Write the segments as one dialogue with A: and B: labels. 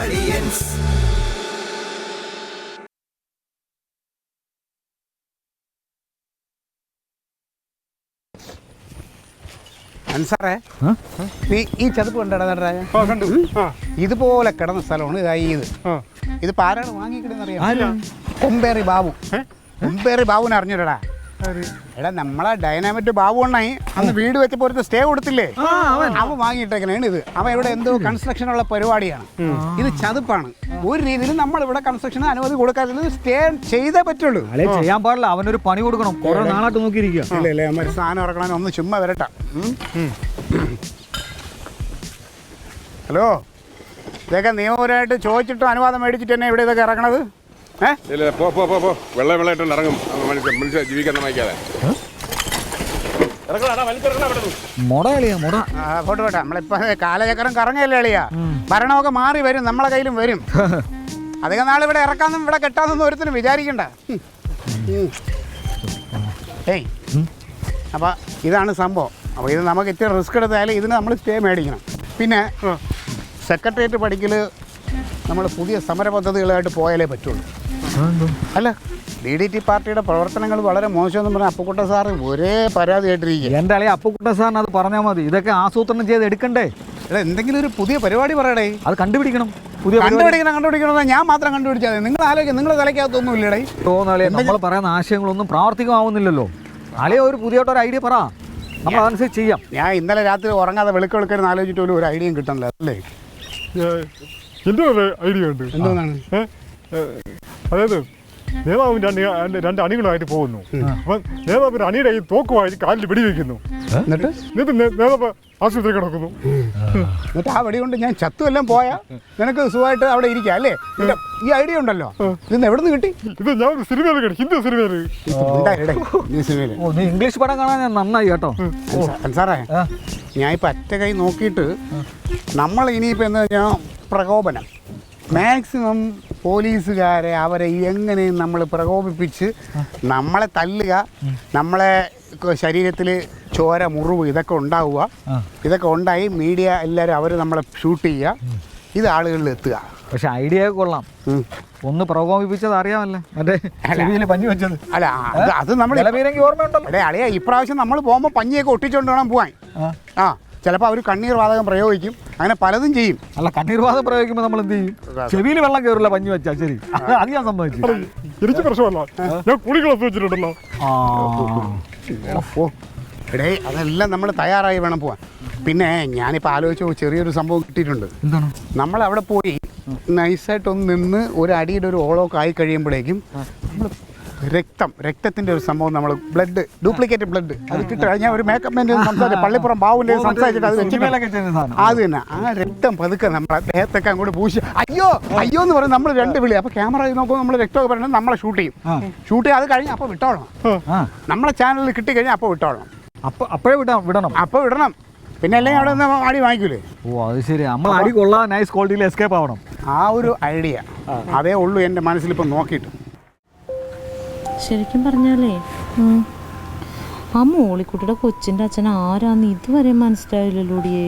A: audience.
B: അൻസാറേ, നീ ഈ ചതുപ്പ് കണ്ടു ഇതുപോലെ കിടന്ന സ്ഥലമാണ് ഇതിപ്പോ ആരാണ് വാങ്ങിക്കിടുന്നറിയാം? കൊമ്പേറി ബാബു. കൊമ്പേറി ബാബുവിനെ അറിഞ്ഞിടടാ. എടാ നമ്മളെ ഡൈനാമിറ്റ് ബാബു ഉണ്ടായി അന്ന് വീട് വെച്ചപ്പോ ഒരു സ്റ്റേ കൊടുത്തില്ലേ, അവൻ വാങ്ങിയിട്ടേക്കണേണ് ഇത്. അവൻ ഇവിടെ എന്തോ കൺസ്ട്രക്ഷനുള്ള പരിപാടിയാണ്. ഇത് ചതുപ്പാണ്. ഒരു രീതിയിൽ നമ്മൾ ഇവിടെ കൺസ്ട്രക്ഷൻ അനുമതി കൊടുക്കാതെ സ്റ്റേ ചെയ്തേ പറ്റുള്ളൂ.
C: ചെയ്യാൻ പാടില്ല, അവനൊരു പണി കൊടുക്കണം. കുറെ നാളായിട്ട് നോക്കിയിരിക്കുക.
B: ഇല്ലേ അമ്മ സാധനം ഇറക്കണം, ഒന്ന് ചുമ്മാ വരട്ടെ. ഹലോ, ഇതൊക്കെ നിയമപരമായിട്ട് ചോദിച്ചിട്ടും അനുവാദം മേടിച്ചിട്ട് തന്നെ ഇവിടെ ഇതൊക്കെ ഇറങ്ങണത്?
D: വെള്ളമായിട്ട് ഇറങ്ങും മനുഷ്യ ജീവിക്കാൻ വായിക്കാതെ.
B: അങ്ങോട്ട് വേണ്ട, നമ്മളിപ്പോ കാലചക്രം കറങ്ങല്ലേ അളിയാ. ഭരണമൊക്കെ മാറി വരും, നമ്മളെ കയ്യിലും വരും. അധികം നാൾ ഇവിടെ ഇറക്കാന്നും ഇവിടെ കെട്ടാന്നൊന്നും ഒരുത്തിനും വിചാരിക്കണ്ട. ഏയ്, അപ്പൊ ഇതാണ് സംഭവം. അപ്പോൾ ഇത് നമുക്ക് ഇത്തിരി റിസ്ക് എടുത്താലും ഇതിന് നമ്മൾ സ്റ്റേ മേടിക്കണം. പിന്നെ സെക്രട്ടേറിയറ്റ് പഠിക്കൽ നമ്മൾ പുതിയ സമര പദ്ധതികളായിട്ട് പോയാലേ പറ്റുള്ളൂ. അല്ല, DDT പാർട്ടിയുടെ പ്രവർത്തനങ്ങൾ വളരെ മോശമെന്ന് പറഞ്ഞാൽ അപ്പുക്കുട്ട സാറ് ഒരേ പരാതി ആയിട്ടിരിക്കുക.
C: എൻ്റെ അളിയ അപ്പുക്കുട്ട സാറിന് അത് പറഞ്ഞാൽ മതി. ഇതൊക്കെ ആസൂത്രണം ചെയ്ത് എടുക്കണ്ടേ?
B: അല്ല, എന്തെങ്കിലും ഒരു പുതിയ പരിപാടി പറയടേ.
C: അത് കണ്ടുപിടിക്കണം.
B: കണ്ടുപിടിക്കണം ഞാൻ മാത്രം കണ്ടുപിടിച്ചാൽ മതി. നിങ്ങൾ ആലോചിക്കുക, നിങ്ങളുടെ തലയ്ക്കകത്തൊന്നും ഇല്ലടേ.
C: തോന്നാളിയെ നമ്മൾ പറയുന്ന ആശയങ്ങളൊന്നും പ്രാവർത്തികമാവുന്നില്ലല്ലോ. അളിയ ഒരു പുതിയതായിട്ടൊരു ഐഡിയ പറ, നമ്മൾ അതനുസരിച്ച് ചെയ്യാം.
B: ഞാൻ ഇന്നലെ രാത്രി ഉറങ്ങാതെ വെളുക്കെടുക്കാൻ ആലോചിച്ചിട്ട് പോലും ഒരു ഐഡിയയും കിട്ടണില്ല. അല്ലേ,
D: എന്തോ ഐഡിയ ഉണ്ട്.
B: എന്തോന്നാണ്?
D: അതായത് നേതാവ് രണ്ട് അണികളായിട്ട് പോകുന്നു. അപ്പം നേതാവ് ഒരു അണിയുടെ തോക്കുമായി കാലിൽ വെടിവെക്കുന്നു. എന്നിട്ട് നേതാവ് ആശുപത്രി കിടക്കുന്നു.
B: എന്നിട്ട് ആ വെടി കൊണ്ട് ഞാൻ ചത്തുമെല്ലാം പോയാ നിനക്ക് സുഖമായിട്ട് അവിടെ ഇരിക്കാം അല്ലേ? ഈ ഐഡിയ ഉണ്ടല്ലോ, ഇന്ന് എവിടെ നിന്ന് കിട്ടി?
D: ഇത് ഞാൻ ഒരു സിനിമയിൽ കണ്ടു, ഹിന്ദി സിനിമയിൽ.
C: നീ ഇംഗ്ലീഷ് പടം കാണാൻ ഞാൻ നന്നായി കേട്ടോ.
B: സാറേ, ഞാൻ ഇപ്പം അറ്റ കൈ നോക്കിയിട്ട് നമ്മൾ ഇനിയിപ്പോൾ എന്താ വെച്ചാൽ പ്രകോപനം മാക്സിമം പോലീസുകാരെ അവരെ എങ്ങനെയും നമ്മൾ പ്രകോപിപ്പിച്ച് നമ്മളെ തല്ലുക, നമ്മളെ ശരീരത്തിൽ ചോര, മുറിവ് ഇതൊക്കെ ഉണ്ടാവുക. ഇതൊക്കെ ഉണ്ടായി മീഡിയ എല്ലാവരും അവർ നമ്മളെ ഷൂട്ട് ചെയ്യുക, ഇത് ആളുകളിൽ എത്തുക.
C: പക്ഷെ ഐഡിയ കൊള്ളാം. ഒന്ന് പ്രകോപിപ്പിച്ചത് അറിയാമല്ലേ, മറ്റേ പഞ്ഞി വെച്ചത്.
B: അല്ല, അത് നമ്മൾ
C: ഓർമ്മയുണ്ടല്ലോ.
B: അല്ലേ അളിയാ, ഇപ്രാവശ്യം നമ്മൾ പോകുമ്പോൾ പഞ്ഞിയൊക്കെ ഒട്ടിച്ചുകൊണ്ട് വേണം പോവാൻ. ചിലപ്പോൾ അവർ കണ്ണീർ വാതകം പ്രയോഗിക്കും, അങ്ങനെ പലതും ചെയ്യും.
C: അല്ല, കണ്ണീർ വാതകം പ്രയോഗിക്കുമ്പോൾ നമ്മൾ എന്ത് ചെയ്യും? ചെവിയിൽ വെള്ളം കയറില്ല പഞ്ഞി വെച്ചാൽ. ശരി, അത് ഞാൻ സംഭവിച്ചു.
D: എനിക്ക് പ്രശ്നമല്ല, ഞാൻ കുളികളൊക്കെ വെച്ചിട്ടുണ്ടല്ലോ.
B: എടേ, അതെല്ലാം നമ്മൾ തയ്യാറായി വേണം പോവാൻ. പിന്നെ ഞാനിപ്പോൾ ആലോചിച്ചു ചെറിയൊരു സംഭവം കിട്ടിയിട്ടുണ്ട്.
C: എന്താണ്?
B: നമ്മളവിടെ പോയി നൈസായിട്ടൊന്ന് നിന്ന് ഒരു അടിയുടെ ഒരു ഓളമൊക്കെ ആയി കഴിയുമ്പോഴേക്കും നമ്മൾ രക്തത്തിൻ്റെ ഒരു സംഭവം, നമ്മൾ ബ്ലഡ്, ഡ്യൂപ്ലിക്കേറ്റ് ബ്ലഡ് അത് കിട്ടുക. ഞാൻ ഒരു മേക്കപ്പ് മാൻ്റെ സംസാരിച്ചു, പള്ളിപ്പുറം ബാബുവിൻ്റെ സംസാരിച്ചിട്ട് അത് വെച്ചിട്ട് അത് തന്നെ ആ രക്തം പതുക്കെ നമ്മളെ ദേഹത്തൊക്കെ അങ്ങോട്ട് പൂശി അയ്യോ അയ്യോ എന്ന് പറയും. നമ്മൾ രണ്ട് വിളി. അപ്പോൾ ക്യാമറ നോക്കുമ്പോൾ നമ്മൾ രക്തമൊക്കെ പറയുന്നത് നമ്മളെ ഷൂട്ട് ചെയ്യും. അത് കഴിഞ്ഞ് അപ്പോൾ വിട്ടോളണം. നമ്മളെ ചാനലിൽ കിട്ടിക്കഴിഞ്ഞാൽ അപ്പോൾ വിട്ടോളണം.
C: അപ്പോഴേ വിടണം.
B: അപ്പോൾ വിടണം. പിന്നെ അല്ലെങ്കിൽ അവിടെ നിന്ന് അടി വാങ്ങിക്കൂലേ?
C: ഓ, അത് ശരി. നമ്മൾ അടി കൊള്ളാൻ നൈസ് ക്വാളിറ്റിയിൽ എസ്കേപ്പ് ആവണം.
B: ആ ഒരു ഐഡിയ അതേ ഉള്ളൂ എൻ്റെ മനസ്സിലിപ്പോൾ നോക്കിയിട്ട്.
E: ശരിക്കും പറഞ്ഞാലേ ആ മോളിക്കുട്ടിയുടെ കൊച്ചിൻ്റെ അച്ഛൻ ആരാന്ന് ഇതുവരെ മനസ്സിലായില്ലല്ലോടിയേ.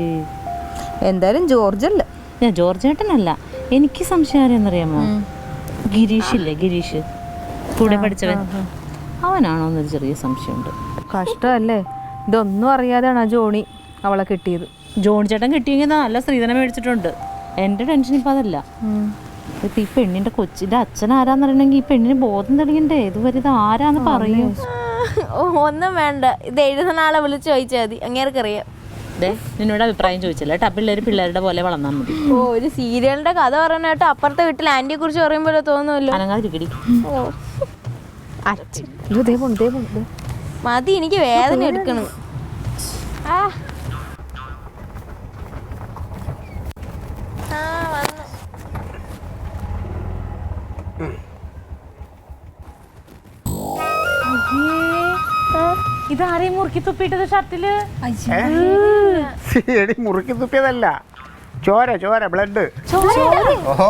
F: എന്തായാലും ജോർജല്ല.
E: ഞാൻ ജോർജ് ഏട്ടനല്ല, എനിക്ക് സംശയം ആരെന്നറിയാമോ? ഗിരീഷ് ഇല്ലേ, ഗിരീഷ് കൂടെ പഠിച്ചവൻ, അവനാണോ എന്നൊരു ചെറിയ സംശയമുണ്ട്.
F: കഷ്ടമല്ലേ, ഇതൊന്നും അറിയാതെയാണ് ആ ജോണി അവളെ കിട്ടിയത്.
E: ജോണി ചേട്ടൻ കിട്ടിയെങ്കിൽ നല്ല സ്ത്രീധനം മേടിച്ചിട്ടുണ്ട്. എൻ്റെ ടെൻഷൻ ഇപ്പം അതല്ല. ഇപ്പം ഈ പെണ്ണിൻ്റെ കൊച്ചിൻ്റെ അച്ഛൻ ആരാന്നറിയണമെങ്കിൽ ഈ പെണ്ണിന് ബോധം തെളിയണ്ടേ. ഇതുവരെ ഇത് ആരാന്ന് പറയൂ.
F: ഒന്നും വേണ്ട, ഇത് എഴുതുന്ന ആളെ വിളിച്ച് ചോദിച്ചാൽ മതി, അങ്ങേർക്കറിയാം.
E: നിന്നോട് അഭിപ്രായം ചോദിച്ചില്ല കേട്ടോ. പിള്ളേരുടെ പോലെ വളർന്നാൽ മതി.
F: ഓ, ഒരു സീരിയലിന്റെ കഥ പറഞ്ഞിട്ട് അപ്പുറത്തെ വീട്ടിൽ ആന്റിയെ കുറിച്ച് പറയുമ്പോഴോ തോന്നുമല്ലോ.
E: അനങ്ങാതിരിക്കടി.
F: മതി, എനിക്ക് വേദന എടുക്കണം.
E: ഇതാരെയും മുറുക്കി തുപ്പിട്ടത് ഷർട്ടില്?
B: മുറുക്കി തുപ്പിയതല്ല, ചോര ബ്ലഡ്. ഓഹോ,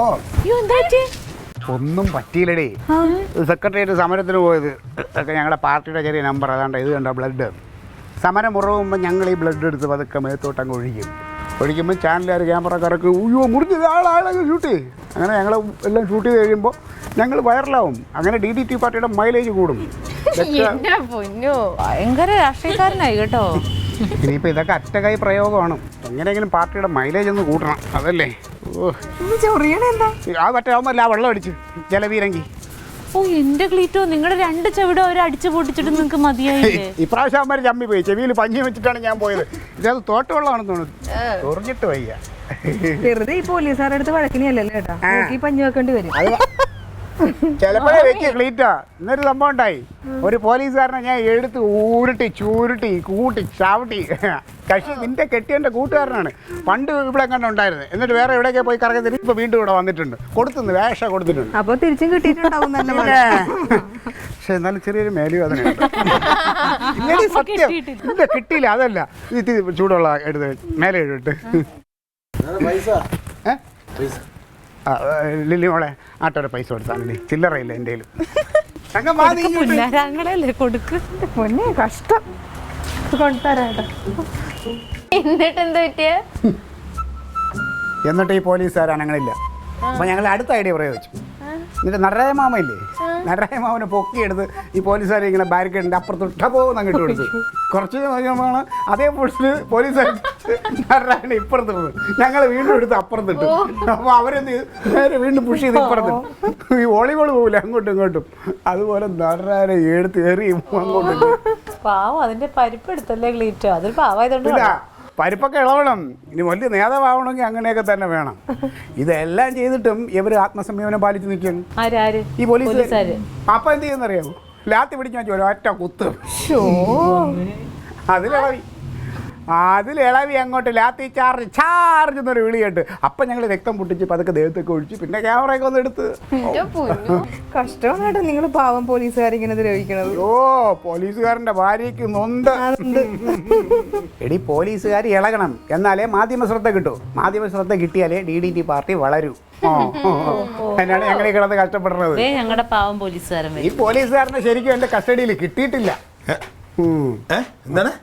B: ഒന്നും പറ്റിയില്ലടേ. സെക്രട്ടേറിയറ്റ് സമരത്തിന് പോയത് ഒക്കെ ഞങ്ങളുടെ പാർട്ടിയുടെ ചെറിയ നമ്പർ അതാണ്ട് ഇത് കണ്ട ബ്ലഡ്. സമരം ഉറവുമ്പോൾ ഞങ്ങൾ ഈ ബ്ലഡ് എടുത്ത് പതുക്കെ മേത്തോട്ടങ്ങ് ഒഴിക്കും. ഒഴിക്കുമ്പോൾ ചാനലുകാർ ക്യാമറക്കാരൊക്കെ അയ്യോ മുറിഞ്ഞ് ആളാളെ ഷൂട്ട് ചെയ്യും. അങ്ങനെ ഞങ്ങൾ എല്ലാം ഷൂട്ട് ചെയ്ത് കഴിയുമ്പോൾ ഞങ്ങൾ വൈറലാവും. അങ്ങനെ DDT പാർട്ടിയുടെ മൈലേജ് കൂടും.
F: എന്റെ പൊന്നോ ഭയങ്കര രാഷ്ട്രീയക്കാരനായി കേട്ടോ.
B: ഇനിയിപ്പോൾ ഇതൊക്കെ അറ്റകൈ പ്രയോഗമാണ്. എങ്ങനെയെങ്കിലും പാർട്ടിയുടെ മൈലേജ് ഒന്ന് കൂട്ടണം, അതല്ലേ. ആ പറ്റാവുമ്പല്ല ആ വെള്ളം അടിച്ച് ജലവീരങ്കി.
E: ഓ എന്റെ ക്ലീറ്റോ, നിങ്ങളുടെ 2 ചെവിടോ അവർ അടിച്ചു പൊട്ടിച്ചിട്ട് നിങ്ങൾക്ക് മതിയായില്ലേ?
B: ഇപ്രാവശ്യം അവന്മാർ ചമ്മി പോയി. ചെവിയിൽ പഞ്ഞി വെച്ചിട്ടാണ് ഞാൻ പോയത്. ഇതത് തോട്ടുവെള്ളമാണെന്ന് തോന്നുന്നു. ചൊറിഞ്ഞിട്ട് വയ്യ.
A: വെറുതെ ഈ പോലീസുകാരുടെ അടുത്ത് വഴക്കിനിയല്ലേ ചേട്ടാ, ഈ പഞ്ഞു വെക്കേണ്ടി വരും.
B: ചിലപ്പോഴേ വെക്കുക ക്ലീറ്റാ. ഇന്നൊരു സംഭവം ഉണ്ടായി. ഒരു പോലീസുകാരനെ ഞാൻ എടുത്ത് ഊരുട്ടി ചൂരുട്ടി കൂട്ടി ചവിട്ടി. കക്ഷി നിന്റെ കെട്ടിയൻ്റെ കൂട്ടുകാരനാണ്. പണ്ട് ഇവിടെ എങ്ങനെ ഉണ്ടായിരുന്നു. എന്നിട്ട് വേറെ എവിടെയൊക്കെ പോയി കറങ്ങി തിരിച്ച് ഇപ്പോൾ വീണ്ടും ഇവിടെ വന്നിട്ടുണ്ട്. കൊടുത്തുനിന്ന് വേഷ കൊടുത്തിട്ടുണ്ട്.
A: അപ്പൊ തിരിച്ചും കിട്ടിയിട്ടുണ്ടാവും തന്നെ.
B: പക്ഷെ എന്നാലും ചെറിയൊരു മേലുവേദനയുണ്ട്. സത്യം ഇല്ല, കിട്ടിയില്ല. അതല്ല ഇത് ചൂടുള്ള എടുത്ത് മേലെ ഇട്ട്. ലില്ലി മോളെ ആട്ടോടെ പൈസ കൊടുത്താൽ ചില്ലറയില്ല എൻ്റെ കയ്യിൽ.
E: പുല്ലാരങ്ങളല്ലേ കൊടുക്ക്.
A: പൊന്നെ കഷ്ടം. കൊണ്ടുതരാട്ടോ.
F: എന്നിട്ട് എന്താ പറ്റിയ?
B: എന്നിട്ട് ഈ പോലീസുകാർ അനങ്ങളില്ല. അപ്പോൾ ഞങ്ങൾ അടുത്ത ഐഡിയ പ്രയോഗിച്ചു. എന്നിട്ട് നടരായ മാമ ഇല്ലേ, നടരായ മാമനെ പൊക്കിയെടുത്ത് ഈ പോലീസുകാരെ ഇങ്ങനെ ബാരിക്കേഡിൻ്റെ അപ്പുറത്ത് പോകുന്ന അങ്ങോട്ട് കൊടുത്തു. കുറച്ച് കഴിയുമ്പോഴാണ് അതേ പോലീസുകാർ നടരായനെ ഇപ്പുറത്തിട്ടു. ഞങ്ങൾ വീണ്ടും എടുത്ത് അപ്പുറത്തിട്ടു. അപ്പോൾ അവരെന്ത് നേരെ വീണ്ടും പുഷ് ചെയ്ത് ഇപ്പുറത്തിട്ടു. ഈ വോളിബോൾ പോകില്ല അങ്ങോട്ടും ഇങ്ങോട്ടും. അതുപോലെ നടരായനെ എടുത്ത് എറിയും അങ്ങോട്ടും.
E: പാവം അതിന്റെ പരിപ്പ് എടുത്തല്ലേ ക്ലീറ്റോ, അതൊരു പാവായതുകൊണ്ട്.
B: പരിപ്പൊക്കെ ഇളവണം. ഇനി വലിയ നേതാവാവണമെങ്കിൽ അങ്ങനെയൊക്കെ തന്നെ വേണം. ഇതെല്ലാം ചെയ്തിട്ടും ഇവർ ആത്മസംയമനം പാലിച്ച് നിൽക്കുകയാണ് ഈ പോലീസുകാർ. അപ്പം എന്ത് ചെയ്യുന്നറിയാമോ? ലാത്തി പിടിച്ച് വെച്ചു ഒറ്റ കുത്ത്. അതിലിളവി അങ്ങോട്ട് ലാത്തി ചാർജ് എന്നൊരു വിളി കേട്ട് അപ്പം ഞങ്ങൾ രക്തം പൊട്ടിച്ച് പതുക്കെ ദേഹത്തൊക്കെ ഒഴിച്ച് പിന്നെ ക്യാമറയൊക്കെ ഒന്ന് എടുത്ത്.
A: കഷ്ടമാണ് നിങ്ങൾ പാവം പോലീസുകാരിങ്ങനെ ദ്രവിക്കണത്.
B: ഓ പോലീസുകാരൻ്റെ ഭാര്യയ്ക്ക് നൊന്ത്. എടി പോലീസുകാർ ഇളകണം, എന്നാലേ മാധ്യമ ശ്രദ്ധ കിട്ടൂ. മാധ്യമ ശ്രദ്ധ കിട്ടിയാലേ DDT പാർട്ടി വളരൂ. അതിനാണ് ഞങ്ങൾ ഈ കിടന്ന് കഷ്ടപ്പെടുന്നത്.
E: ഞങ്ങളുടെ പാവം പോലീസുകാരൻ.
B: ഈ പോലീസുകാരനെ ശരിക്കും എൻ്റെ കസ്റ്റഡിയിൽ കിട്ടിയിട്ടില്ല.
G: എന്താണ്?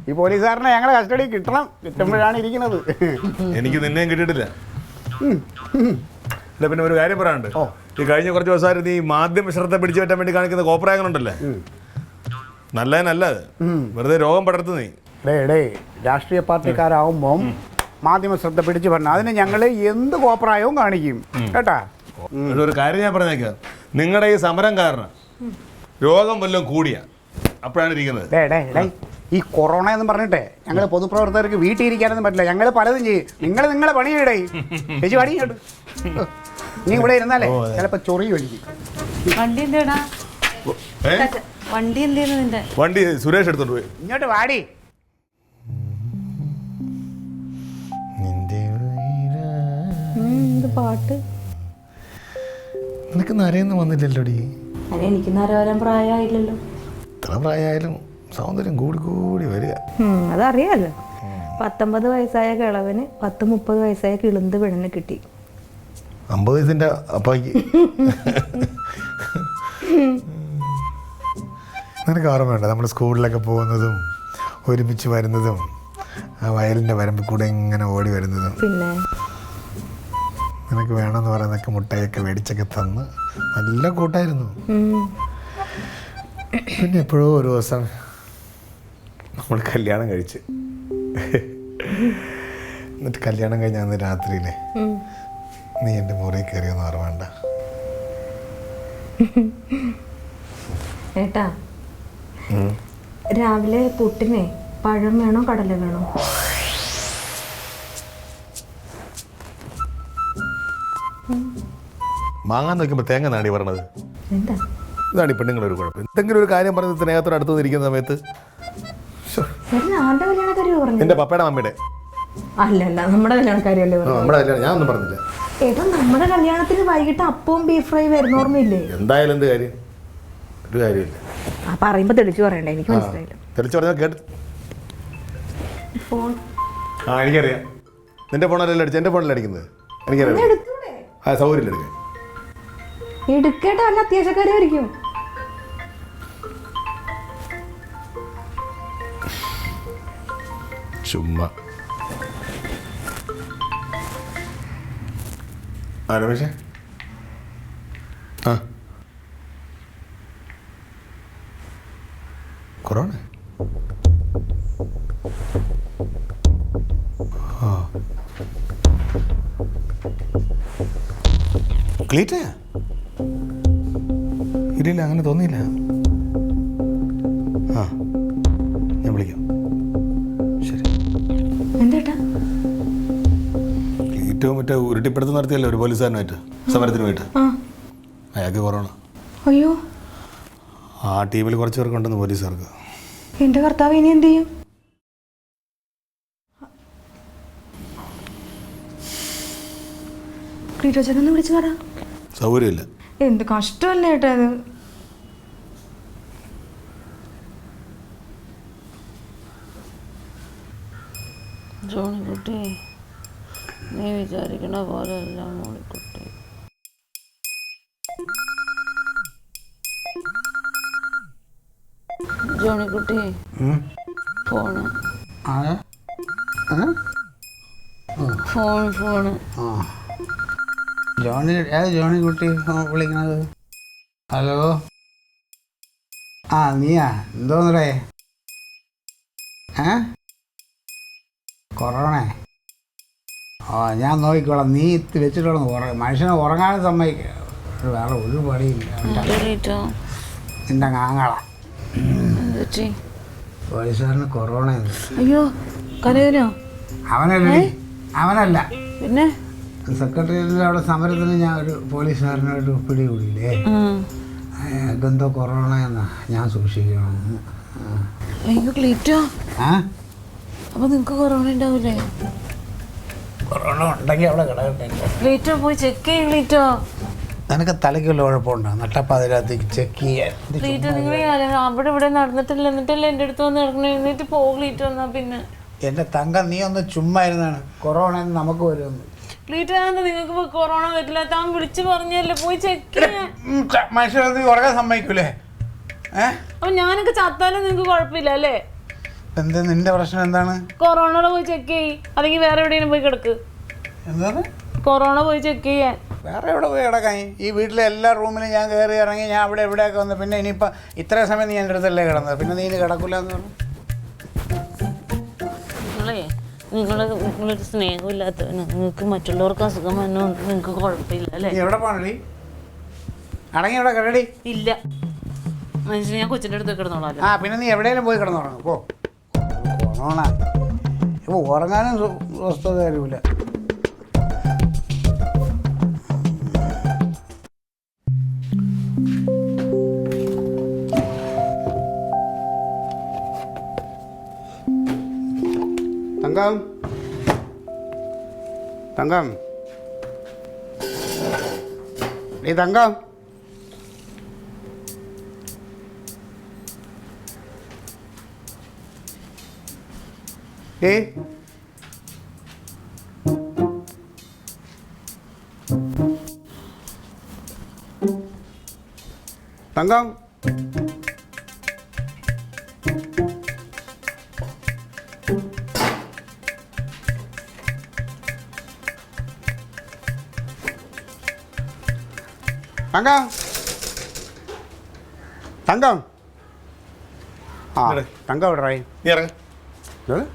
B: ഈ പോലീസുകാരനെ ഞങ്ങളുടെ കസ്റ്റഡിയിൽ കിട്ടണം. കിട്ടുമ്പോഴാണ് ഇരിക്കുന്നത്.
G: എനിക്ക് നിന്നെയും കിട്ടിയിട്ടില്ല. അല്ല പിന്നെ ഒരു കാര്യം പറയാനുണ്ട്. ഈ കഴിഞ്ഞ കുറച്ച് ദിവസമായിരുന്നു ഈ മാധ്യമ ശ്രദ്ധ പിടിച്ചു പറ്റാൻ വേണ്ടി കാണിക്കുന്ന കോപ്രായങ്ങളുണ്ടല്ലേ, നല്ലത് വെറുതെ രോഗം പടർത്തുന്നേ.
B: ഡേ രാഷ്ട്രീയ പാർട്ടിക്കാരാവുമ്പം മാധ്യമ ശ്രദ്ധ പിടിച്ചു പറഞ്ഞ അതിന് ഞങ്ങൾ എന്ത് കോപ്രായവും കാണിക്കും കേട്ടാ.
G: ഒരു കാര്യം ഞാൻ പറഞ്ഞേക്കാം, നിങ്ങളുടെ ഈ സമരം കാരണം രോഗം വല്ലതും കൂടിയ അപ്പോഴാണ് ഇരിക്കുന്നത്.
B: ഈ കൊറോണ എന്ന് പറഞ്ഞിട്ടേ ഞങ്ങൾ പൊതുപ്രവർത്തകർക്ക് വീട്ടിൽ ഇരിക്കാനൊന്നും പറ്റില്ല. ഞങ്ങൾ പലതും ചെയ്യും. നിങ്ങളെ പണിയിടേ ചേച്ചി പണി കേട്ടു. നീ ഇവിടെ ഇരുന്നാലേ ചിലപ്പോൾ ചൊറി ഒഴിക്കും.
E: വണ്ടി എന്തേടാ? വണ്ടി എന്തേന്ന് നിന്റെ?
G: വണ്ടി സുരേഷ് എടുത്തോണ്ട് പോയി.
B: ഇങ്ങോട്ട് വാടി.
A: പാട്ട്
G: നിനക്ക് നരയൊന്നും വന്നില്ലല്ലോടി.
E: എനിക്ക് നരവരാൻ പ്രായമായില്ലല്ലോ.
G: ഇത്ര പ്രായമായാലും സൗന്ദര്യം കൂടി വരിക.
A: അതറിയാലോ. 19 വയസ്സായ കിളവന് 10-30 വയസ്സായ കിളുന്ത് പെണ്ണിനെ കിട്ടി.
G: 50 വയസ്സിൻ്റെ അപ്പാക്ക്. നിനക്ക് ഓർമ്മ വേണ്ട നമ്മൾ സ്കൂളിലൊക്കെ പോകുന്നതും ഒരുമിച്ച് വരുന്നതും ആ വയലിൻ്റെ വരമ്പിൽ കൂടെ ഇങ്ങനെ ഓടി വരുന്നതും.
A: പിന്നെ
G: നിനക്ക് വേണമെന്ന് പറയുന്നതൊക്കെ മുട്ടയൊക്കെ മേടിച്ചൊക്കെ തന്ന് നല്ല കൂട്ടായിരുന്നു. പിന്നെ എപ്പോഴോ ഒരു ദിവസം നമ്മൾ കല്യാണം കഴിച്ച്, എന്നിട്ട് കല്യാണം കഴിഞ്ഞ അന്ന് രാത്രിയിലെ നീ എൻ്റെ മുറിയിൽ കയറിയൊന്നും ഓർമ്മ വേണ്ട.
A: ഏട്ടാ രാവിലെ പുട്ടിനെ പഴം വേണോ കടല വേണോ?
G: വാങ്ങാൻ നോക്കുമ്പോൾ തേങ്ങ നാടി പറഞ്ഞത്.
A: എന്താ
G: ഇതാണ് ഈ പെണ്ണുങ്ങളൊരു കുഴപ്പം. എന്തെങ്കിലും ഒരു കാര്യം പറഞ്ഞ് സ്നേഹത്തോട് അടുത്ത് ഇരിക്കുന്ന സമയത്ത്
A: ആരുടെ കല്യാണക്കാരിയോ പറഞ്ഞു?
G: എൻ്റെ പപ്പയുടെ മമ്മിയുടെ.
A: അല്ലല്ല നമ്മുടെ കല്യാണക്കാരിയല്ലേ പറഞ്ഞു.
G: നമ്മുടെ കല്യാണം ഞാനൊന്നും പറഞ്ഞില്ല.
A: ഏട്ടാ നമ്മുടെ കല്യാണത്തിന് വൈകിട്ട് അപ്പവും ബീഫ് ഫ്രൈ വരുന്ന ഓർമ്മയില്ലേ?
G: എന്തായാലും എന്ത് കാര്യം? ഒരു കാര്യമില്ല.
A: ആ പറയുമ്പോ തെളിച്ചു പറയണ്ടേ, എനിക്ക് മനസ്സിലായില്ല.
G: തെളിച്ചു പറഞ്ഞാൽ കേട്ട്.
A: ഫോൺ
G: എനിക്കറിയാം. നിന്റെ ഫോണല്ലേ അടിച്ചത്, എൻ്റെ ഫോണിൽ അടിക്കുന്നത് എനിക്കറിയാം. ആ സൗകര്യം എടുക്കാൻ
A: എടുക്കേട്ടാ, വല്ല അത്യാവശ്യക്കാരായിരിക്കും.
G: ചുമ്മാ ആ രമേശേ ആ കൊറോണ ആ ക്ലീറ്റയാ ഇല്ല അങ്ങനെ തോന്നിയില്ല ആ ഞാൻ വിളിക്കാം ശരി
A: എന്തേട്ടാ
G: ക്ലീറ്റോ മറ്റേ ഉരുട്ടിപ്പിടുത്തം നടത്തിയല്ലോ ഒരു പോലീസുകാരനായിട്ട് സമരത്തിന് പോയിട്ട്
A: ആ
G: അയാൾക്ക് കൊറോണ
A: അയ്യോ
G: ആ ടീമിൽ കുറച്ച് പേർക്കുണ്ടെന്ന് പോലീസുകാർക്ക്
A: എന്റെ കർത്താവ് ഇനി എന്ത് ചെയ്യും? ക്ലീറ്റോച്ചനൊന്ന് വിളിച്ചു പറ.
G: സൗകര്യമില്ല.
A: എന്ത് കഷ്ടമല്ലേ ഏട്ടാ അത്.
E: ജോണിക്കുട്ടി നീ വിചാരിക്കണ പോലെയല്ല മോളിക്കുട്ടി. ജോണിക്കുട്ടി ഫോണ് ഫോണ്
B: ജോണിക്കുട്ടി വിളിക്കണത്? ഹലോ ആ നീയാ എന്തോന്നടേ? കൊറോണേ? ആ ഞാൻ നോക്കിക്കോളാം. നീ വെച്ചിട്ടുള്ള മനുഷ്യനെ ഉറങ്ങാനും സമ്മതിക്കുക. വേറെ ഒരു പണിയില്ല. നിന്റെ കാങ്ങള പോലീസുകാരന് കൊറോണ.
E: അയ്യോ കരയിലോ?
B: അവനല്ല
E: പിന്നെ
B: സെക്രട്ടേറിയറ്റിൽ അവിടെ സമരത്തിന് ഞാൻ ഒരു പോലീസുകാരനായിട്ട് പിടികൂടിയില്ലേ, എന്തോ കൊറോണ എന്നാ. ഞാൻ സൂക്ഷിക്കണം.
E: അയ്യോ ക്ലീറ്റോ, അപ്പൊ നിങ്ങക്ക് കൊറോണ ഉണ്ടാവൂലേ?
B: കൊറോണ ഉണ്ടെങ്കിൽ അവിടെ കിടക്കട്ടെ.
E: ക്ലീറ്റോ പോയി ചെക്ക് ചെയ്യും. ക്ലീറ്റോ
B: നിനക്ക് തലയ്ക്കുള്ള കുഴപ്പമുണ്ടോ? നട്ടപ്പതിനകത്തേക്ക് ചെക്ക് ചെയ്യാൻ.
E: ക്ലീറ്റോ നിങ്ങൾ അവിടെ ഇവിടെ നടന്നിട്ടില്ല, എന്നിട്ടല്ലേ എൻ്റെ അടുത്ത് വന്ന് നടക്കണേ. എന്നിട്ട് പോ ക്ലീറ്റോ. എന്നാ പിന്നെ
B: എൻ്റെ തങ്കം നീ ഒന്ന് ചുമ്മാ ഇരുന്നാണ്. കൊറോണ നമുക്ക് വരുമെന്ന്.
E: ക്ലീറ്റോ നിങ്ങൾക്ക് കൊറോണ വരില്ല. താൻ വിളിച്ചു പറഞ്ഞല്ലേ പോയി ചെക്ക് ചെയ്യാൻ.
B: മനുഷ്യർ നീ ഉറങ്ങാൻ സമ്മതിക്കൂലേ?
E: അപ്പൊ ഞാനൊക്കെ ചത്താലും നിങ്ങൾക്ക് കുഴപ്പമില്ല അല്ലേ?
B: എന്താ നിന്റെ പ്രശ്നം? എന്താണ്?
E: കൊറോണ പോയി ചെക്ക് ചെയ്യ്, അല്ലെങ്കിൽ വേറെ എവിടെയെങ്കിലും പോയി കിടക്ക്.
B: എന്താണ്?
E: കൊറോണ പോയി ചെക്ക് ചെയ്യാൻ.
B: വേറെ എവിടെ പോയി കിടക്കാൻ? ഈ വീട്ടിലെ എല്ലാ റൂമിലും ഞാൻ കയറി ഇറങ്ങി ഞാൻ അവിടെ എവിടെയൊക്കെ വന്നു. പിന്നെ ഇനിയിപ്പോൾ ഇത്രയും സമയം നീ എൻ്റെ അടുത്തല്ലേ കിടന്നത്, പിന്നെ നീ ഇനി കിടക്കില്ല എന്ന് പറഞ്ഞു.
E: നിങ്ങളൊരു സ്നേഹമില്ലാത്തവന്. നിങ്ങൾക്ക് മറ്റുള്ളവർക്ക് അസുഖം വന്നോ നിങ്ങൾക്ക് കുഴപ്പമില്ല അല്ലേ?
B: നീ എവിടെ പോകണടി? അടങ്ങി ഇവിടെ കിടടി.
E: ഇല്ല മനുഷ്യൻ ഞാൻ കൊച്ചിൻ്റെ അടുത്ത് കിടന്നോളാം.
B: പിന്നെ നീ എവിടെയെങ്കിലും പോയി കിടന്നുറങ്ങും. പോ. കൊറോണ ഇപ്പോൾ ഉറങ്ങാനും സ്വസ്ഥത തരൂല. തങ്കം തങ്കം ഈ തങ്കം തങ്കം തങ്കം തങ്കം ആ തങ്കം എവിടെ?
G: നീ ഇറങ്ങ.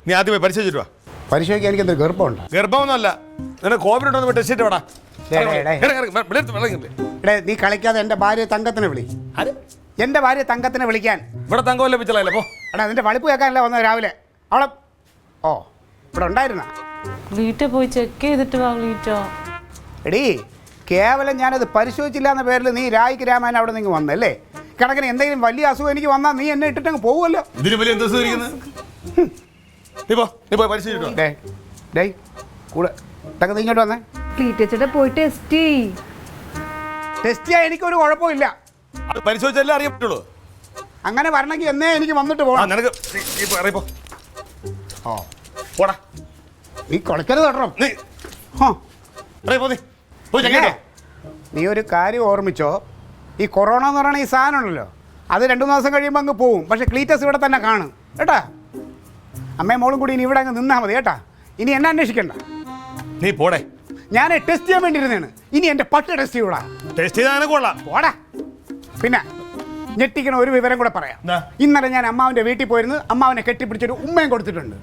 G: നീ ആദ്യം പോയി പരിശോധിച്ചിട്ട് വാ.
B: പരിശോധിക്കാൻ എനിക്ക് എന്തൊരു ഗർഭമുണ്ട്.
G: ഗർഭമൊന്നുമല്ല, നിനക്ക് കോവിഡ് ഉണ്ടോ ടെസ്റ്റ് ചെയ്തിട്ട് വേടാ.
B: നീ കളിക്കാതെ എൻ്റെ ഭാര്യ തങ്കത്തിനെ വിളി. എൻ്റെ ഭാര്യ തങ്കത്തിനെ വിളിക്കാൻ.
G: ഇവിടെ തങ്കമല്ലേ പിച്ചളല്ലേ? പോ.
B: എടാ നിന്റെ വളിപ്പ് കേൾക്കാനല്ലേ വന്നത് രാവിലെ? അവളെ ഓ ഇവിടെ ഉണ്ടായിരുന്ന
E: വീട്ടിൽ പോയി ചെക്ക് ചെയ്തിട്ട് വാ ക്ലീറ്റോ.
B: എടീ കേവലം ഞാനത് പരിശോധിച്ചില്ല എന്ന പേരിൽ നീ രായിക്ക് രാമായണം അവിടെ നിങ്ങൾ വന്നല്ലേ? കണക്കിന് എന്തെങ്കിലും വലിയ അസുഖം എനിക്ക് വന്നാൽ നീ എന്നെ ഇട്ടിട്ടങ്ങ് പോകുമല്ലോ.
G: ഇതിന് വലിയ എന്താ
B: കൂടെ തങ്ക നീ ഇങ്ങോട്ട് വന്നേ.
A: ക്ലീറ്റോച്ചേട്ടാ പോയി ടെസ്റ്റ് ചെയ്യ്.
B: ടെസ്റ്റ് ചെയ്യാൻ എനിക്കൊരു കുഴപ്പമില്ല.
G: അത് പരിശോധിച്ചല്ലേ അറിയാൻ പറ്റുള്ളൂ.
B: അങ്ങനെ വരണമെങ്കിൽ എന്നേ എനിക്ക് വന്നിട്ട് പോകണം.
G: നിനക്ക്
B: ഓ പോടാ, നീ കളിക്കരുത് കേട്ടോ. നീ ഒരു കാര്യം ഓർമ്മിച്ചോ, ഈ കൊറോണ എന്ന് പറയുന്ന ഈ സാധനം ഉണ്ടല്ലോ, അത് 2-3 ദിവസം കഴിയുമ്പോൾ അങ്ങ് പോവും. പക്ഷേ ക്ലീറ്റസ് ഇവിടെ തന്നെ കാണും കേട്ടാ. അമ്മയും മോളും കൂടി ഇനി ഇവിടെ അങ്ങ് നിന്നാൽ മതി കേട്ടാ. ഇനി എന്നെ അന്വേഷിക്കണ്ട.
G: നീ പോടേ.
B: ഞാൻ ടെസ്റ്റ് ചെയ്യാൻ വേണ്ടിയിരുന്നതാണ്. ഇനി എൻ്റെ പട്ട് ടെസ്റ്റ് ചെയ്യൂടാ.
H: ടെസ്റ്റ് ചെയ്താൽ കൊള്ളാം.
B: പോടാ. പിന്നെ ഞെട്ടിക്കണ ഒരു വിവരം കൂടെ പറയാം. ഇന്നലെ ഞാൻ അമ്മാവൻ്റെ വീട്ടിൽ പോയിരുന്നു. അമ്മാവനെ കെട്ടിപ്പിടിച്ചൊരു ഉമ്മയും കൊടുത്തിട്ടുണ്ട്.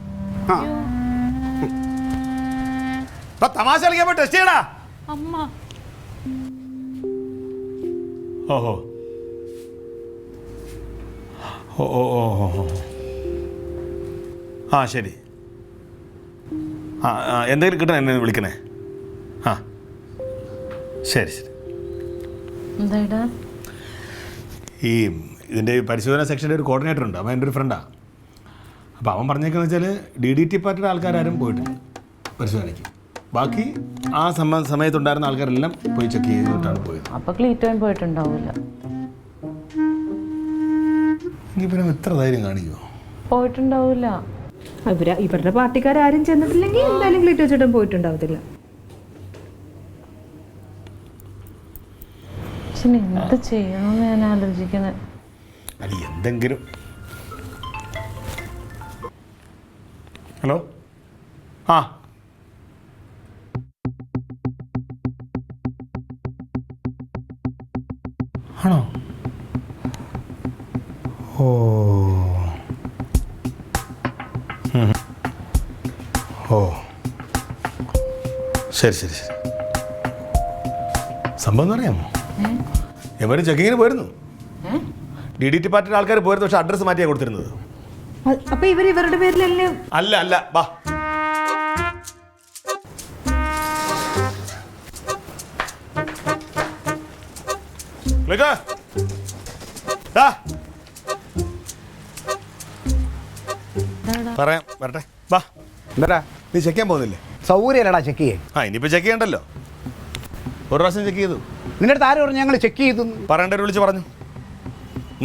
H: തമാശ കളിക്കാൻ പോയി ടെസ്റ്റ് ചെയ്യടാ.
E: അമ്മ
H: ഓഹോ ഓ ഓ ഓ ഓ ആ ശരി. എന്തെങ്കിലും കിട്ടണം എന്നെ വിളിക്കണേ. ആ ശരി ശരി.
E: എന്താ
H: ഈ ഇതിൻ്റെ പരിശോധന സെക്ഷൻ്റെ ഒരു കോർഡിനേറ്റർ ഉണ്ട്. അവൻ എൻ്റെ ഒരു ഫ്രണ്ടാണ്. അപ്പോൾ അവൻ പറഞ്ഞേക്കെന്ന് വെച്ചാൽ DDT പാർട്ടിയുടെ ആൾക്കാരും പോയിട്ടില്ല പരിശോധനയ്ക്ക്. ബാക്കി ആ സമയത്തുണ്ടായിരുന്ന ആൾക്കാരെല്ലാം പോയി ചെക്ക് ചെയ്തിട്ടാണ് പോയത്.
E: അപ്പൊ ക്ലീറ്റോൻ പോയിട്ടുണ്ടാവില്ല.
H: ഇനി പിന്നെ ഇത്ര ധൈര്യം കാണിക്കുമോ?
E: പോയിട്ടുണ്ടാവില്ല.
A: ഇവരുടെ പാർട്ടിക്കാരും ചെന്നിട്ടില്ലെങ്കിൽ എന്തായാലും ക്ലീറ്റോ ചേട്ടൻ പോയിട്ടുണ്ടാവത്തില്ല.
E: എന്ത് ചെയ്യണമെന്ന് ഞാൻ ആലോചിക്കണേ.
H: അല്ല എന്തെങ്കിലും. ഹലോ ആ ആണോ?
G: ഓ ഓ
H: ശരി ശരി ശരി. സംഭവം എന്ന് അറിയാമോ? എവരും ചെക്കിങ്ങിന് പോയിരുന്നു. DDT പാർട്ടിയുടെ ആൾക്കാർ പോയിരുന്നു. പക്ഷെ അഡ്രസ്സ് മാറ്റിയാണ് കൊടുത്തിരുന്നത്.
A: അപ്പൊ ഇവരുടെ പേരിലല്ലേ?
H: അല്ല അല്ല വാ. പറയാം വരട്ടെ. വാ.
B: എന്താ
H: നീ ചെക്ക് ചെയ്യാൻ പോകുന്നില്ലേ?
B: സൗകര്യല്ലടാ ചെക്ക് ചെയ്യാൻ.
H: ഇനിയിപ്പോൾ ചെക്ക് ചെയ്യണ്ടല്ലോ. ഒരു പ്രാവശ്യം ചെക്ക് ചെയ്തു.
B: നിന്റെ അടുത്ത് ആര് പറഞ്ഞു ഞങ്ങൾ ചെക്ക് ചെയ്തു?
H: പറയേണ്ടവർ വിളിച്ച് പറഞ്ഞു.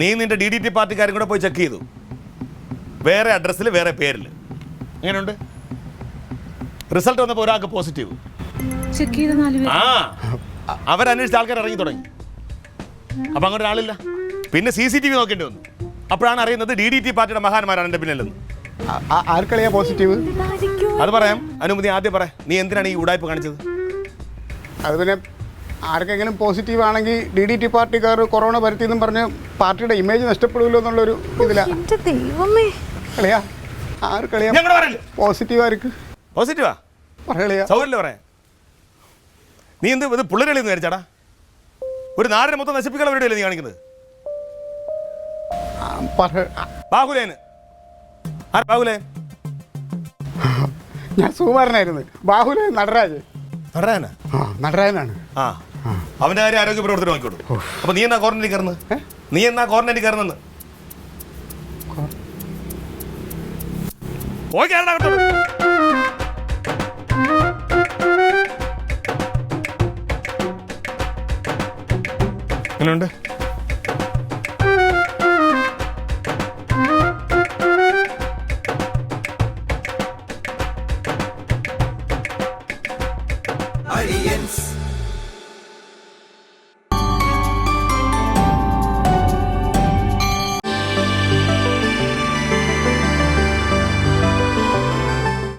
H: നീ നിന്റെ DDT പാർട്ടിക്കാരും കൂടെ പോയി ചെക്ക് ചെയ്തു. വേറെ അഡ്രസ്സിൽ വേറെ പേരിൽ. എങ്ങനെയുണ്ട്? റിസൾട്ട് വന്നപ്പോൾ ഒരാൾക്ക് പോസിറ്റീവ്.
E: ചെക്ക് ചെയ്ത 4 പേര്.
H: അവരന്വേഷിച്ച ആൾക്കാർ ഇറങ്ങി തുടങ്ങി. അപ്പം അങ്ങനെ ഒരാളില്ല. പിന്നെ CCTV നോക്കേണ്ടി വന്നു. അപ്പോഴാണ് അറിയുന്നത് DDT പാർട്ടിയുടെ മഹാന്മാരാണ് എൻ്റെ പിന്നിലെന്ന്.
B: ആർക്കളിയാ പോസിറ്റീവ്?
H: അത് പറയാം. അനുമതി ആദ്യം പറയാം. നീ എന്തിനാണ് ഈ ഉടായ്പ കാണിച്ചത്?
B: അത് പിന്നെ ആർക്കെങ്കിലും പോസിറ്റീവ് ആണെങ്കിൽ DDT പാർട്ടിക്കാർ കൊറോണ വരുത്തിയെന്നും പറഞ്ഞ് പാർട്ടിയുടെ ഇമേജ് നഷ്ടപ്പെടുമല്ലോ എന്നുള്ളൊരു ഇതിലാ.
F: എന്റെ ദൈവമേ.
B: കളിയാ ആര് കളിയാ പോസിറ്റീവ് ആർക്ക്?
H: പോസിറ്റീവാ
B: പറയാ
H: സൗകര്യമില്ല പറയാൻ. നീ എന്ത് ഇത് പുള്ളരളിന്ന് വിചാരിച്ചാടാ? ഒരു നാടിനെ മൊത്തം നശിപ്പിക്കാൻ വേണ്ടിയല്ലേ നീ കാണിക്കുന്നത്? ബാഹുലേന് ബാഹുലേ?
B: ഞാൻ സുകുമാരനായിരുന്നു. ബാഹുലേ നടരാജ്.
H: നടരാജനാ?
B: നടരാജനാണ്.
H: ആ അവന്റെ കാര്യം ആരോഗ്യ പ്രവർത്തനം നോക്കിക്കോളൂ. അപ്പൊ നീ എന്നാ ക്വാറന്റൈനിൽ കയറുന്നത്? നീ എന്നാ ക്വാറന്റൈനിൽ കയറുന്നെന്ന്? എങ്ങനെയുണ്ട്?